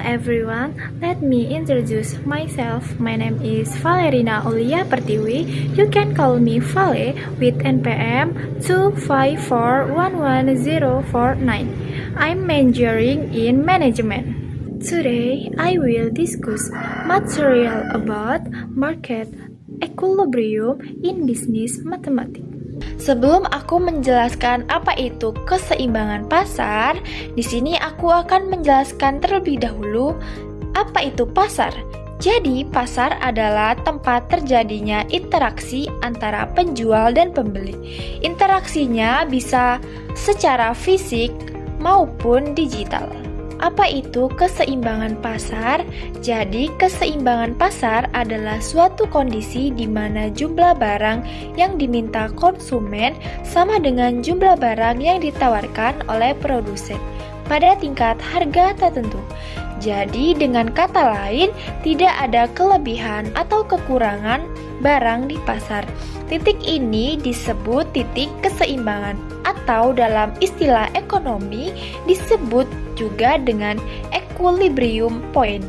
everyone, let me introduce myself. My name is Valerina Aulia Pertiwi. You can call me Vale with NPM 2541149. I'm majoring in management. Today, I will discuss material about market equilibrium in business mathematics. Sebelum aku menjelaskan apa itu keseimbangan pasar, di sini aku akan menjelaskan terlebih dahulu apa itu pasar. Jadi, pasar adalah tempat terjadinya interaksi antara penjual dan pembeli. Interaksinya bisa secara fisik maupun digital. Apa itu keseimbangan pasar? Jadi, keseimbangan pasar adalah suatu kondisi di mana jumlah barang yang diminta konsumen sama dengan jumlah barang yang ditawarkan oleh produsen pada tingkat harga tertentu. Jadi, dengan kata lain, tidak ada kelebihan atau kekurangan barang di pasar. Titik ini disebut titik keseimbangan atau dalam istilah ekonomi disebut juga dengan equilibrium point.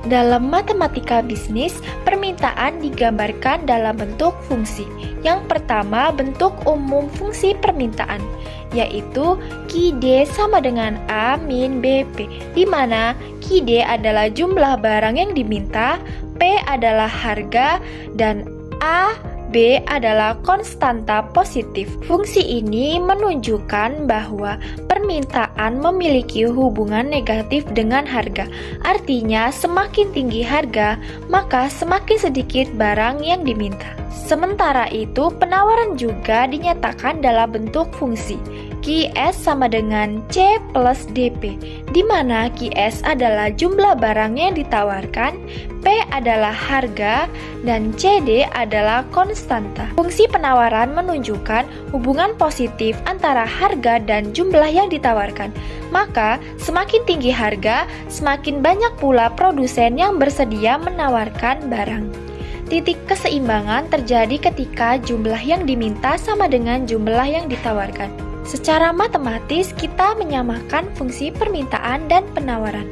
Dalam matematika bisnis, permintaan digambarkan dalam bentuk fungsi. Yang pertama, bentuk umum fungsi permintaan, yaitu QD sama dengan A min BP, di mana QD adalah jumlah barang yang diminta, P adalah harga, dan A B adalah konstanta positif. Fungsi ini menunjukkan bahwa permintaan memiliki hubungan negatif dengan harga. Artinya, semakin tinggi harga, maka semakin sedikit barang yang diminta. Sementara itu, penawaran juga dinyatakan dalam bentuk fungsi. QS sama dengan C plus DP, di mana QS adalah jumlah barang yang ditawarkan, P adalah harga, dan CD adalah konstanta. Fungsi penawaran menunjukkan hubungan positif antara harga dan jumlah yang ditawarkan. Maka, semakin tinggi harga, semakin banyak pula produsen yang bersedia menawarkan barang. Titik keseimbangan terjadi ketika jumlah yang diminta sama dengan jumlah yang ditawarkan. Secara matematis, kita menyamakan fungsi permintaan dan penawaran.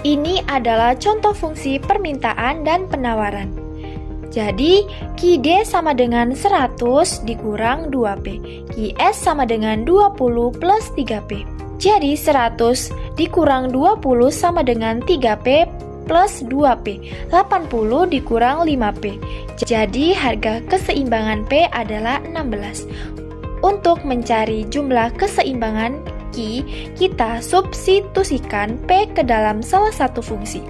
Ini adalah contoh fungsi permintaan dan penawaran. Jadi, QD sama dengan 100 dikurang 2P. QS sama dengan 20 plus 3P. Jadi, 100 dikurang 20 sama dengan 3P plus 2P, 80 dikurang 5P. Jadi harga keseimbangan P adalah 16. Untuk mencari jumlah keseimbangan Q, kita substitusikan P ke dalam salah satu fungsi.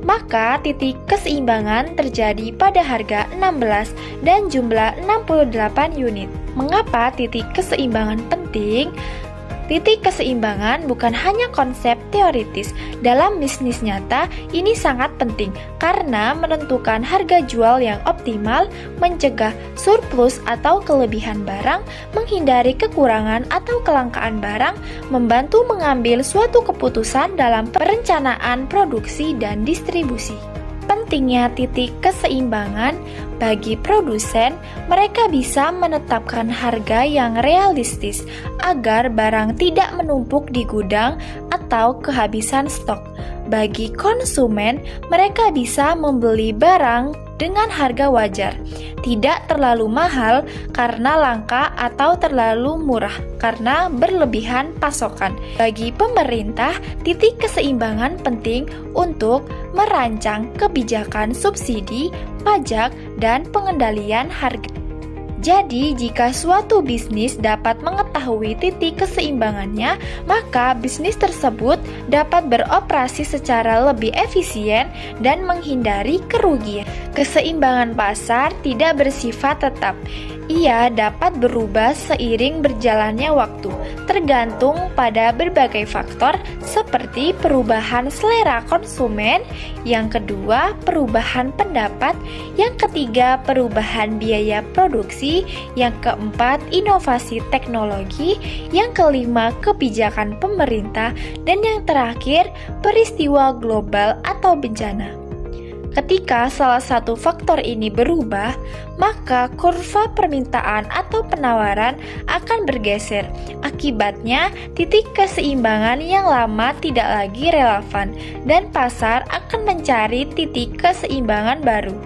Maka titik keseimbangan terjadi pada harga 16 dan jumlah 68 unit. Mengapa titik keseimbangan penting? Titik keseimbangan bukan hanya konsep teoritis. Dalam bisnis nyata, ini sangat penting karena menentukan harga jual yang optimal, mencegah surplus atau kelebihan barang, menghindari kekurangan atau kelangkaan barang, membantu mengambil suatu keputusan dalam perencanaan produksi dan distribusi. Pentingnya titik keseimbangan bagi produsen, mereka bisa menetapkan harga yang realistis agar barang tidak menumpuk di gudang atau kehabisan stok. Bagi konsumen, mereka bisa membeli barang dengan harga wajar, tidak terlalu mahal karena langka atau terlalu murah karena berlebihan pasokan. Bagi pemerintah, titik keseimbangan penting untuk merancang kebijakan subsidi, pajak, dan pengendalian harga. Jadi, jika suatu bisnis dapat mengetahui titik keseimbangannya, maka bisnis tersebut dapat beroperasi secara lebih efisien dan menghindari kerugian. Keseimbangan pasar tidak bersifat tetap. Ia dapat berubah seiring berjalannya waktu, tergantung pada berbagai faktor seperti perubahan selera konsumen, yang kedua perubahan pendapat, yang ketiga perubahan biaya produksi, yang keempat inovasi teknologi, yang kelima kebijakan pemerintah, dan yang terakhir peristiwa global atau bencana. Ketika salah satu faktor ini berubah, maka kurva permintaan atau penawaran akan bergeser. Akibatnya, titik keseimbangan yang lama tidak lagi relevan dan pasar akan mencari titik keseimbangan baru.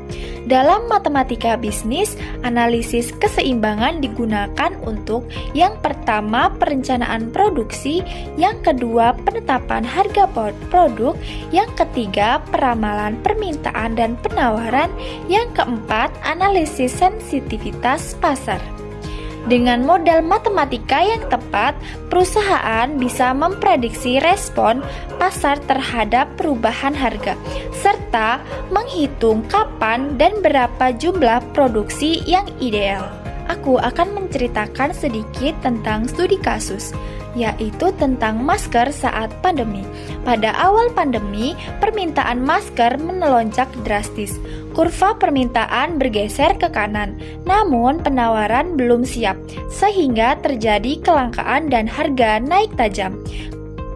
Dalam matematika bisnis, analisis keseimbangan digunakan untuk yang pertama perencanaan produksi, yang kedua penetapan harga produk, yang ketiga peramalan permintaan dan penawaran, yang keempat analisis sensitivitas pasar. Dengan model matematika yang tepat, perusahaan bisa memprediksi respon pasar terhadap perubahan harga, serta menghitung kapan dan berapa jumlah produksi yang ideal. Aku akan menceritakan sedikit tentang studi kasus, yaitu tentang masker saat pandemi. Pada awal pandemi, permintaan masker melonjak drastis. Kurva permintaan bergeser ke kanan, namun penawaran belum siap, sehingga terjadi kelangkaan dan harga naik tajam.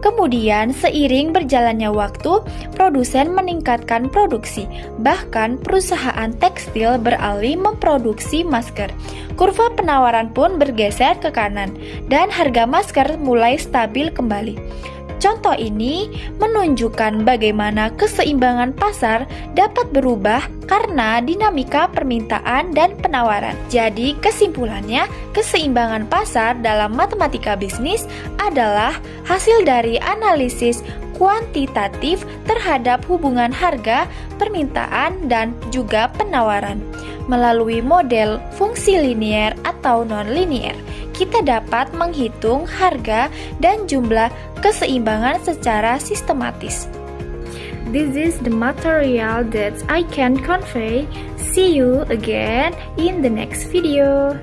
Kemudian, seiring berjalannya waktu, produsen meningkatkan produksi. Bahkan, perusahaan tekstil beralih memproduksi masker. Kurva penawaran pun bergeser ke kanan, dan harga masker mulai stabil kembali. Contoh ini menunjukkan bagaimana keseimbangan pasar dapat berubah karena dinamika permintaan dan penawaran. Jadi, kesimpulannya, keseimbangan pasar dalam matematika bisnis adalah hasil dari analisis kuantitatif terhadap hubungan harga, permintaan, dan juga penawaran. Melalui model fungsi linier atau non-linier, kita dapat menghitung harga dan jumlah keseimbangan secara sistematis. This is the material that I can convey. See you again in the next video.